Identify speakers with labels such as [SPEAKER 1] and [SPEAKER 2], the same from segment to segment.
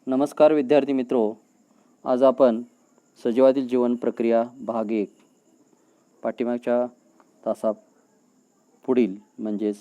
[SPEAKER 1] नमस्कार विद्यार्थी मित्रो, आज आपण सजीवातील जीवन प्रक्रिया भाग 1 पाठीमागच्या तासा पुढील म्हणजेच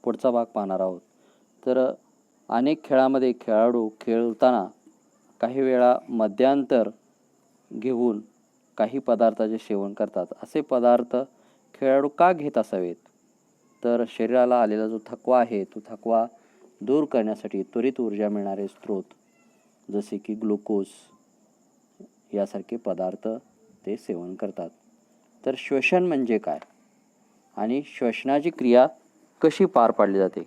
[SPEAKER 1] पुढचा भाग पाहणार आहोत. तर अनेक खेळामध्ये खेळाडू खेळताना काही वेळा मध्यांतर घेऊन काही पदार्थाचे सेवन करतात. असे पदार्थ खेळाडू का घेत असावेत? तर शरीराला आलेला जो थकवा आहे तो थकवा दूर करण्यासाठी त्वरित ऊर्जा मिळणारे स्रोत जसे की ग्लुकोज यासारखे पदार्थ ते सेवन करतात. तर श्वसन म्हणजे काय आणि श्वसनाची क्रिया कशी पार पाडली जाते?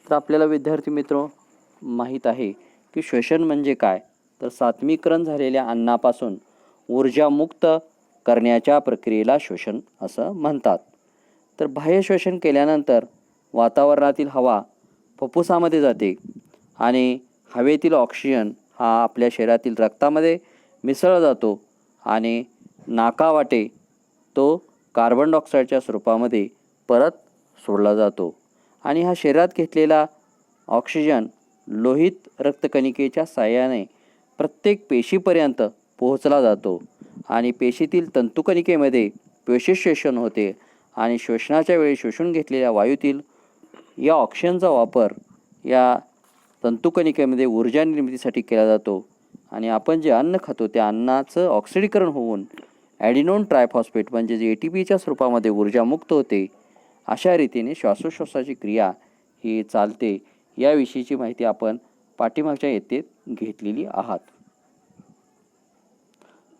[SPEAKER 1] तर आपल्याला विद्यार्थी मित्र माहीत आहे की श्वसन म्हणजे काय, तर सात्मीकरण झालेल्या अन्नापासून ऊर्जा मुक्त करण्याच्या प्रक्रियेला श्वसन असं म्हणतात. तर बाह्य श्वसन केल्यानंतर वातावरणातील हवा फुफ्फुसामध्ये जाते आणि हवेतील ऑक्सिजन हा आपल्या शरीरातील रक्तामध्ये मिसळला जातो आणि नाकावाटे तो कार्बन डायऑक्साईडच्या स्वरूपामध्ये परत सोडला जातो आणि हा शरीरात घेतलेला ऑक्सिजन लोहित रक्तकणिकेच्या साहाय्याने प्रत्येक पेशीपर्यंत पोहोचला जातो आणि पेशीतील तंतुकणिकेमध्ये पेशीश्वसन होते आणि श्वसनाच्या वेळी शोषून घेतलेल्या वायूतील या ऑक्सिजनचा वापर या तंतुकणिकेमध्ये ऊर्जा निर्मितीसाठी केला जातो आणि आपण जे अन्न खातो त्या अन्नाचं ऑक्सिडीकरण होऊन ॲडिनोन ट्रायफॉस्फेट म्हणजे जे ATPच्या स्वरूपामध्ये ऊर्जा मुक्त होते. अशा रीतीने श्वासोश्वासाची क्रिया ही चालते. याविषयीची माहिती आपण पाठीमागच्या येथेत घेतलेली आहात.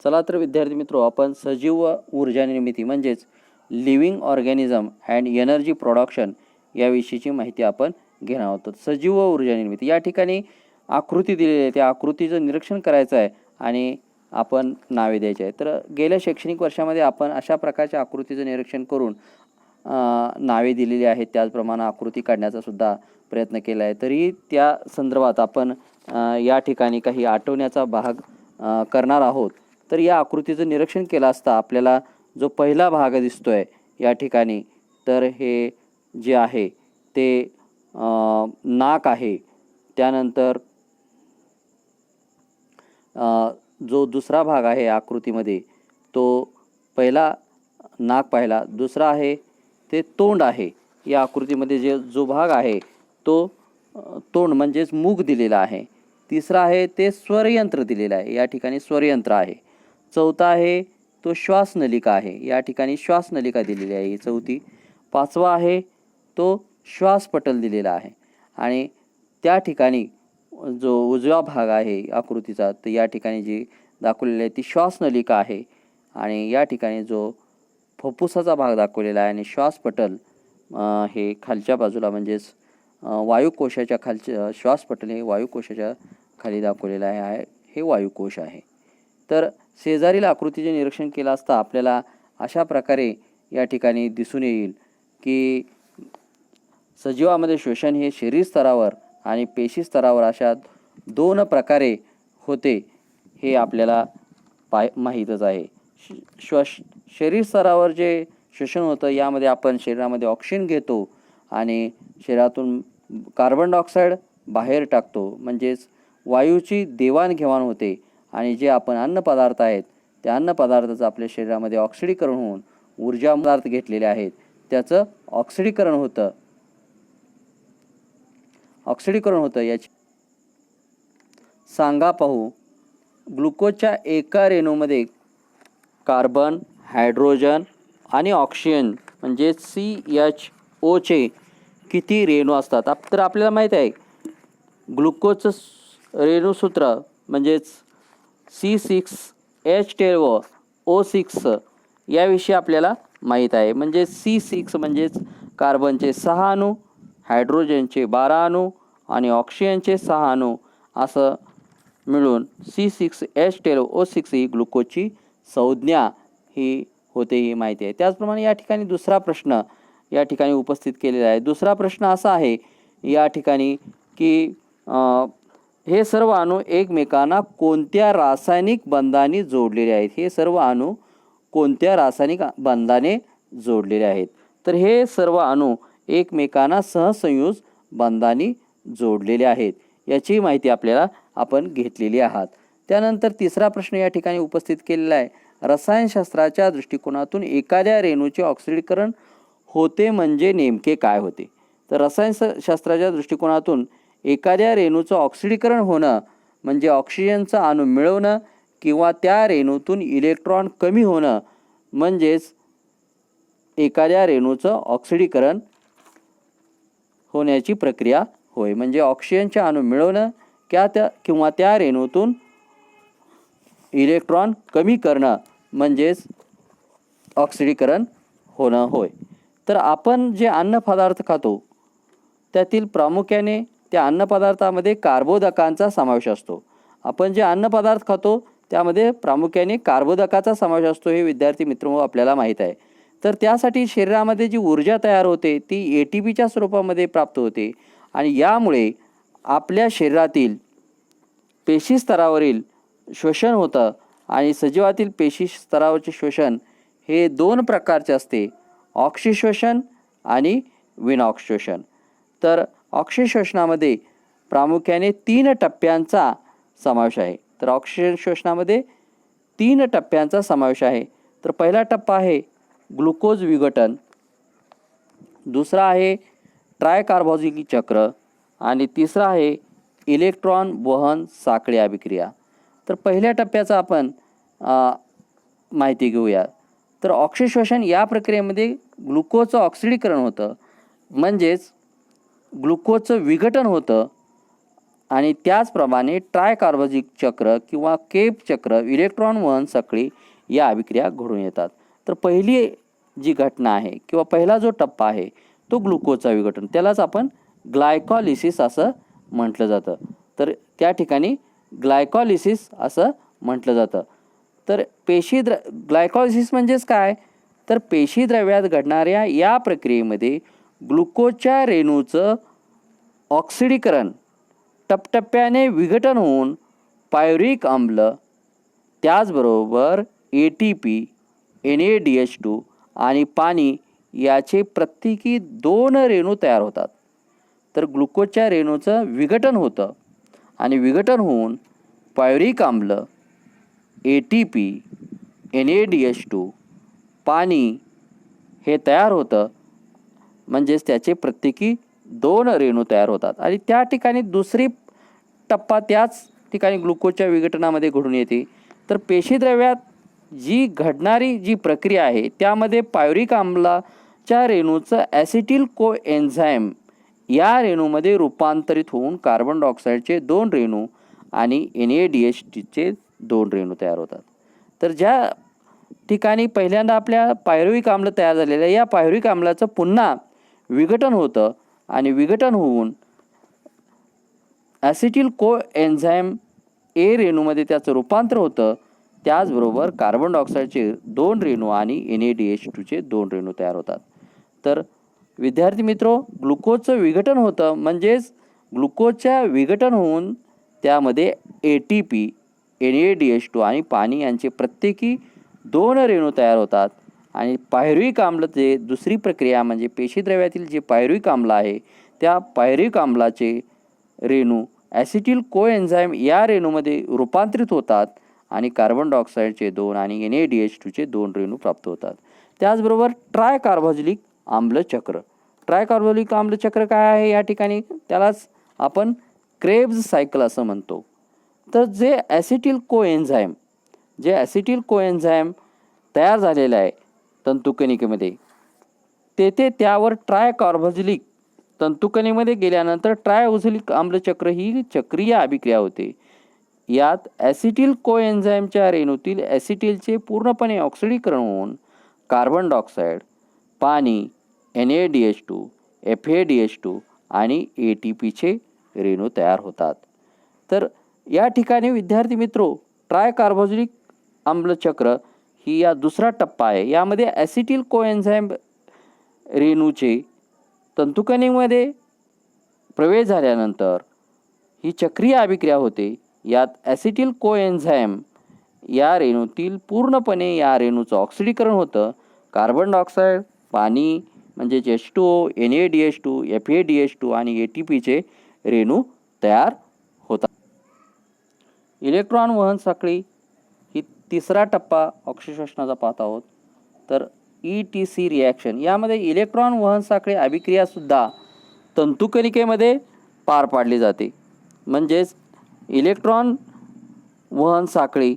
[SPEAKER 1] चला तर विद्यार्थी मित्रो, आपण सजीव ऊर्जा निर्मिती म्हणजेच living organism and energy production याविषयीची माहिती आपण घेणार आहोत. सजीव ऊर्जा निर्मिती या ठिकाणी आकृती दिलेली आहे, त्या आकृतीचं निरीक्षण करायचं आहे आणि आपण नावे द्यायचे आहे. तर गेल्या शैक्षणिक वर्षामध्ये आपण अशा प्रकारच्या आकृतीचं निरीक्षण करून नावे दिलेली आहेत, त्याचप्रमाणे आकृती काढण्याचा सुद्धा प्रयत्न केला आहे. तरी त्या संदर्भात आपण या ठिकाणी काही आठवण्याचा भाग करणार आहोत. तर या आकृतीचं निरीक्षण केलं असता आपल्याला जो पहिला भाग दिसतोय या ठिकाणी, तर हे जे आहे ते नाक आहे. त्यानंतर जो दुसरा भाग आहे आकृतीमध्ये तो पहिला नाक पाहिला, दुसरा आहे ते तोंड आहे. या आकृतीमध्ये जो भाग आहे तो तोंड म्हणजेच मूग दिलेला आहे. तिसरा आहे ते स्वरयंत्र दिलेलं आहे, या ठिकाणी स्वरयंत्र आहे. चौथा आहे तो श्वासनलिका आहे, या ठिकाणी श्वासनलिका दिलेली आहे ही चौथी. पाचवा आहे तो श्वासपटल दिलेला आहे आणि त्या ठिकाणी जो उजवा भाग आहे आकृतीचा तर या ठिकाणी जी दाखवलेली आहे ती श्वासनलिका आहे आणि या ठिकाणी जो फुफ्फुसाचा भाग दाखवलेला आहे आणि श्वासपटल हे खालच्या बाजूला म्हणजेच वायुकोशाच्या खालच्या श्वासपटल हे वायुकोशाच्या खाली दाखवलेलं आहे, हे वायुकोश आहे. तर शेजारील आकृतीचे निरीक्षण केलं असता आपल्याला अशा प्रकारे या ठिकाणी दिसून येईल की सजीवामध्ये श्वसन हे शरीर स्तरावर आणि पेशी स्तरावर अशा दोन प्रकारे होते, हे आपल्याला माहीतच आहे. शरीर स्तरावर जे श्वसन होतं यामध्ये आपण शरीरामध्ये ऑक्सिजन घेतो आणि शरीरातून कार्बन डायऑक्साईड बाहेर टाकतो, म्हणजेच वायूची देवाणघेवाण होते आणि जे आपण अन्नपदार्थ आहेत त्या अन्नपदार्थाचं आपल्या शरीरामध्ये ऑक्सिडीकरण होऊन ऊर्जा पदार्थ घेतलेले आहेत त्याचं ऑक्सिडीकरण होतं. याची सांगा पाहू. ग्लुकोजच्या एका रेणूमध्ये कार्बन, हायड्रोजन आणि ऑक्सिजन म्हणजे CHOचे किती रेणू असतात? तर आपल्याला माहीत आहे ग्लुकोजचं रेणूसूत्र म्हणजेच C6H12O6 याविषयी आपल्याला माहीत आहे. म्हणजे C6 म्हणजेच कार्बनचे 6 अणू, हायड्रोजनचे 12 अणू आणि ऑक्सिजनचे 6 अणू असं मिळून C6H12O6 ही ग्लुकोजची संज्ञा ही होते, ही माहिती आहे. त्याचप्रमाणे या ठिकाणी दुसरा प्रश्न या ठिकाणी उपस्थित केलेला आहे. दुसरा प्रश्न असा आहे या ठिकाणी की हे सर्व अणू एकमेकांना कोणत्या रासायनिक बंधाने जोडलेले आहेत? हे सर्व अणू कोणत्या रासायनिक बंधाने जोडलेले आहेत? तर हे सर्व अणू एकमेकांना सहसंयोज बंधाने जोडलेले आहेत. याची माहिती आपल्याला आपण घेतलेली आहात. त्यानंतर तिसरा प्रश्न या ठिकाणी उपस्थित केलेला आहे. रसायनशास्त्राच्या दृष्टिकोनातून एखाद्या रेणूचे ऑक्सिडीकरण होते म्हणजे नेमके काय होते? तर रसायनशास्त्राच्या दृष्टिकोनातून एखाद्या रेणूचं ऑक्सिडीकरण होणं म्हणजे ऑक्सिजनचा अणू मिळवणं किंवा त्या रेणूतून इलेक्ट्रॉन कमी होणं म्हणजेच एखाद्या रेणूचं ऑक्सिडीकरण होण्याची प्रक्रिया होय. म्हणजे ऑक्सिजनचे अणू मिळवणं किंवा त्या रेणूतून इलेक्ट्रॉन कमी करणं म्हणजेच ऑक्सिडीकरण होणं होय. तर आपण जे अन्नपदार्थ खातो त्यातील प्रामुख्याने त्या अन्नपदार्थामध्ये कार्बोदकांचा समावेश असतो. आपण जे अन्नपदार्थ खातो त्यामध्ये प्रामुख्याने कार्बोदकाचा समावेश असतो हे विद्यार्थी मित्रांनो आपल्याला माहीत आहे. तर त्यासाठी शरीरामध्ये जी ऊर्जा तयार होते ती ATPच्या स्वरूपामध्ये प्राप्त होते आणि यामुळे आपल्या शरीरातील पेशी स्तरावरील शोषण होतं आणि सजीवातील पेशी स्तरावरचे शोषण हे 2 प्रकारचे असते, ऑक्सिशोषण आणि विनॉक्सिशोषण. तर ऑक्सिशोषणामध्ये प्रामुख्याने 3 टप्प्यांचा समावेश आहे. तर ऑक्सिजन शोषणामध्ये 3 टप्प्यांचा समावेश आहे. तर पहिला टप्पा आहे ग्लुकोज विघटन, दुसरा आहे ट्रायकार्बोक्सिलिक चक्र आणि तिसरा आहे इलेक्ट्रॉन वहन साखळी अभिक्रिया. तर पहिल्या टप्प्याचा आपण माहिती घेऊया. तर ऑक्सिशोषण या प्रक्रियेमध्ये ग्लुकोजचं ऑक्सिडीकरण होतं म्हणजेच ग्लुकोजचं विघटन होतं आणि त्याचप्रमाणे ट्रायकार्बोक्सिलिक चक्र किंवा केप चक्र इलेक्ट्रॉन वहन साखळी या अभिक्रिया घडून येतात. तर पहिली जी घटना आहे किंवा पहिला जो टप्पा आहे तो ग्लुकोजचा विघटन, त्यालाच आपण ग्लायकॉलिसिस असं म्हटलं जातं. तर त्या ठिकाणी ग्लायकॉलिसिस असं म्हटलं जातं. तर ग्लायकॉलिसिस म्हणजेच काय? तर पेशीद्रव्यात घडणाऱ्या या प्रक्रियेमध्ये ग्लुकोजच्या रेणूचं ऑक्सिडीकरण टप्प्याने विघटन होऊन पायरुव्हिक आम्ल त्याचबरोबर ATP, NADH2 आणि पाणी याचे प्रत्येकी 2 रेणू तयार होतात. तर ग्लुकोजच्या रेणूचं विघटन होतं आणि विघटन होऊन पायरुव्हिक आम्ल, ATP, NADH2, पाणी हे तयार होतं म्हणजेच त्याचे प्रत्येकी 2 रेणू तयार होतात आणि त्या ठिकाणी दुसरी टप्पा त्याच ठिकाणी ग्लुकोजच्या विघटनामध्ये घडून येते. तर पेशीद्रव्यात जी घडणारी जी प्रक्रिया आहे त्यामध्ये पायरुव्हिक आम्लाच्या रेणूचं ॲसिटिल कोएन्झाईम या रेणूमध्ये रूपांतरित होऊन कार्बन डायऑक्साईडचे 2 रेणू आणि NADH2चे 2 रेणू तयार होतात. तर ज्या ठिकाणी पहिल्यांदा आपल्या पायरुव्हिक आम्ल तयार झालेलं या पायरुव्हिक आम्लाचं पुन्हा विघटन होतं आणि विघटन होऊन ॲसिटिल कोएन्झाईम A रेणूमध्ये त्याचं रूपांतर होतं. त्याचबरोबर कार्बन डायऑक्साईडचे 2 रेणू आणि NADH2चे 2 रेणू तयार होतात. तर विद्यार्थी मित्रो, ग्लुकोजचं विघटन होतं म्हणजेच ग्लुकोजच्या विघटन होऊन त्यामध्ये ATP, NADH2 आणि पाणी यांचे प्रत्येकी 2 रेणू तयार होतात आणि पायरुव्हिक आम्लाचे दुसरी प्रक्रिया म्हणजे पेशीद्रव्यातील जे पायरुव्हिक आम्ल आहे त्या पायरुव्हिक आम्लाचे रेणू ॲसिटिल कोएन्झाईम या रेणूमध्ये रूपांतरित होतात आणि कार्बन डायऑक्साईडचे 2 आणि NADH2चे 2 रेणू प्राप्त होतात. त्याचबरोबर ट्रायकार्बोक्सिलिक आम्लचक्र. ट्रायकार्बोक्सिलिक आम्लचक्र काय आहे या ठिकाणी? त्यालाच आपण क्रेब्स सायकल असं म्हणतो. तर जे ॲसिटिल कोएन्झाईम तयार झालेलं आहे तंतुकणिकेमध्ये तेथे त्यावर ट्रायकार्बोक्सिलिक तंतुकणिकेमध्ये गेल्यानंतर ट्रायओक्सिलिक आम्लचक्र ही चक्रीय अभिक्रिया होते. यात ॲसिटिल कोएन्झाईमच्या रेणूतील ॲसिटिलचे पूर्णपणे ऑक्सिडीकरण होऊन कार्बन डायऑक्साईड, पाणी, NADH2, FADH2 आणि ATPचे रेणू तयार होतात. तर या ठिकाणी विद्यार्थी मित्रो, ट्रायकार्बोक्सिलिक आम्लचक्र ही या दुसरा टप्पा आहे. यामध्ये ॲसिटिल कोएन्झाईम रेणूचे तंतुकणिकेमध्ये प्रवेश झाल्यानंतर ही चक्रीय अभिक्रिया होते. यात ॲसिटिल कोएन्झाईम या रेणूतील पूर्णपणे या रेणूचं ऑक्सिडीकरण होतं. कार्बन डायऑक्साईड, पाणी म्हणजे H2O, NADH2, FADH2 आणि ATPचे रेणू तयार होतात. इलेक्ट्रॉन वहन साखळी ही तिसरा टप्पा ऑक्सिशोषणाचा पाहत आहोत. तर ETC रिॲक्शन यामध्ये इलेक्ट्रॉन वहन साखळी अभिक्रियासुद्धा तंतुकणिकेमध्ये पार पाडली जाते. म्हणजेच इलेक्ट्रॉन वहन साखळी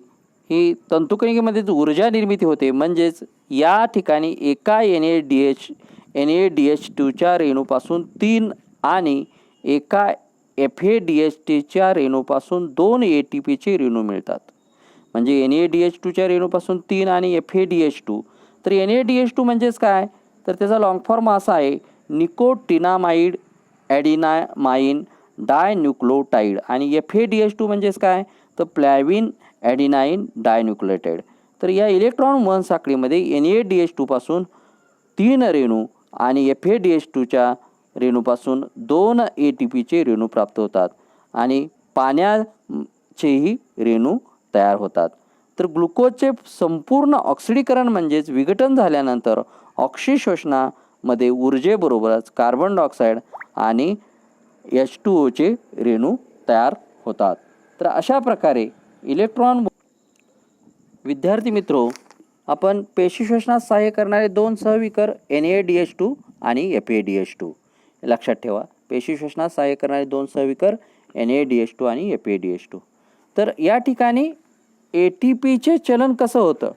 [SPEAKER 1] ही तंतुकणिकेमध्ये ऊर्जा निर्मिती होते. म्हणजेच या ठिकाणी एका NADH2च्या रेणूपासून 3 आणि एका FADH2च्या रेणूपासून 2 ATPचे रेणू मिळतात. म्हणजे NADH2च्या रेणूपासून 3 आणि FADH2. तर NADH2 म्हणजेच काय, तर त्याचा लॉंग फॉर्म असा आहे निकोटिनामाइड ॲडिनामाइन डायन्यूक्लियोटाइड. आणि FADH2 म्हणजेच काय, तर फ्लॅविन ॲडिनाइन डायन्यूक्लियोटाइड. तर या इलेक्ट्रॉन वहन साखळीमध्ये NADH2 पासून 3 रेणू आणि FADH2च्या रेणूपासून 2 ATPचे रेणू प्राप्त होतात आणि पाण्याचेही रेणू तयार होतात. तर ग्लुकोजचे संपूर्ण ऑक्सिडीकरण म्हणजेच विघटन झाल्यानंतर ऑक्सिशोषणामध्ये ऊर्जेबरोबरच कार्बन डायऑक्साईड आणि H2Oचे रेणू तयार होतात. तर अशा प्रकारे इलेक्ट्रॉन विद्यार्थी मित्रो, आपण पेशी शोषणास सहाय्य करणारे 2 सहविकर NADH2 आणि FADH2 लक्षात ठेवा. पेशी शोषणास सहाय्य करणारे 2 सहविकर NADH2 आणि FADH2. तर या ठिकाणी ATPचे चलन कसं होतं,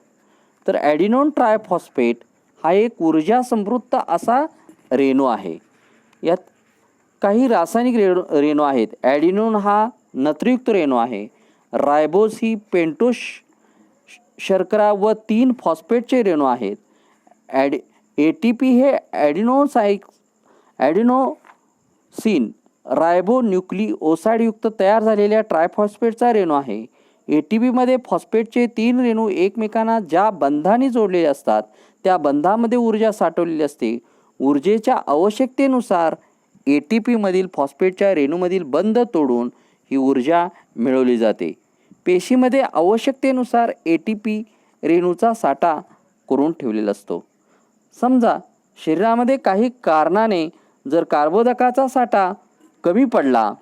[SPEAKER 1] तर ॲडिनोन ट्रायफॉस्फेट हा एक ऊर्जा समृद्ध असा रेणू आहे. यात काही रासायनिक रेणू आहेत. ॲडिनोन हा नत्रयुक्त रेणू आहे. रायबोज ही पेंटोस शर्करा व 3 फॉस्फेटचे रेणू आहेत. ATP हे ॲडिनोसिन रायबोन्यूक्लिओसाइडयुक्त तयार झालेल्या ट्रायफॉस्फेटचा रेणू आहे. ATPमध्ये फॉस्फेटचे 3 रेणू एकमेकांना ज्या बंधाने जोडलेले असतात त्या बंधामध्ये ऊर्जा साठवलेली असते. ऊर्जेच्या आवश्यकतेनुसार ATPमधील फॉस्फेटच्या रेणूमधील बंध तोडून ही ऊर्जा मिळवली जाते. पेशीमध्ये आवश्यकतेनुसार ATP रेणूचा साठा करून ठेवलेला असतो. समजा शरीरामध्ये काही कारणाने जर कर्बोदकाचा साठा कमी पडला,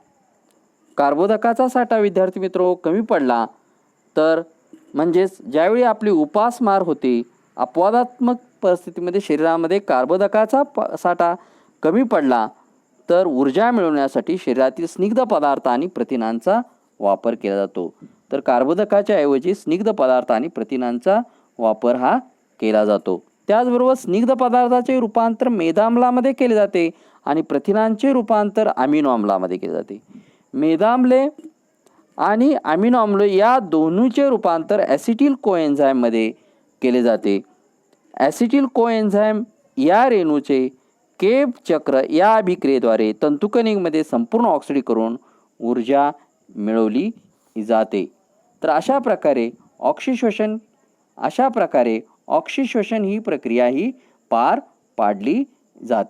[SPEAKER 1] विद्यार्थी मित्रो कमी पडला, तर म्हणजेच ज्यावेळी आपली उपासमार होते, अपवादात्मक परिस्थितीमध्ये शरीरामध्ये कर्बोदकाचा साठा कमी पडला, तर ऊर्जा मिळवण्यासाठी शरीरातील स्निग्ध पदार्थ आणि प्रथिनांचा वापर केला जातो. तर कर्बोदकाच्या ऐवजी स्निग्ध पदार्थ आणि प्रथिनांचा वापर हा केला जातो. त्याचबरोबर स्निग्ध पदार्थाचे रूपांतर मेदाम्लामध्ये केले जाते आणि प्रथिनांचे रूपांतर अमिनो आम्लामध्ये केले जाते. मेदाम्ले आणि अमिनो आम्ल या दोन्हीचे रूपांतर ॲसिटिल कोएन्झाईममध्ये केले जाते. ॲसिटिल कोएन्झाईम या रेणूचे केब चक्र या अभिक्रियेद्वारे तंतुकणिकेमध्ये संपूर्ण ऑक्सिडीकरण ऊर्जा मिळवली जाते. तर अशा प्रकारे ऑक्सिशोषण ही प्रक्रिया ही पार पाडली जाते.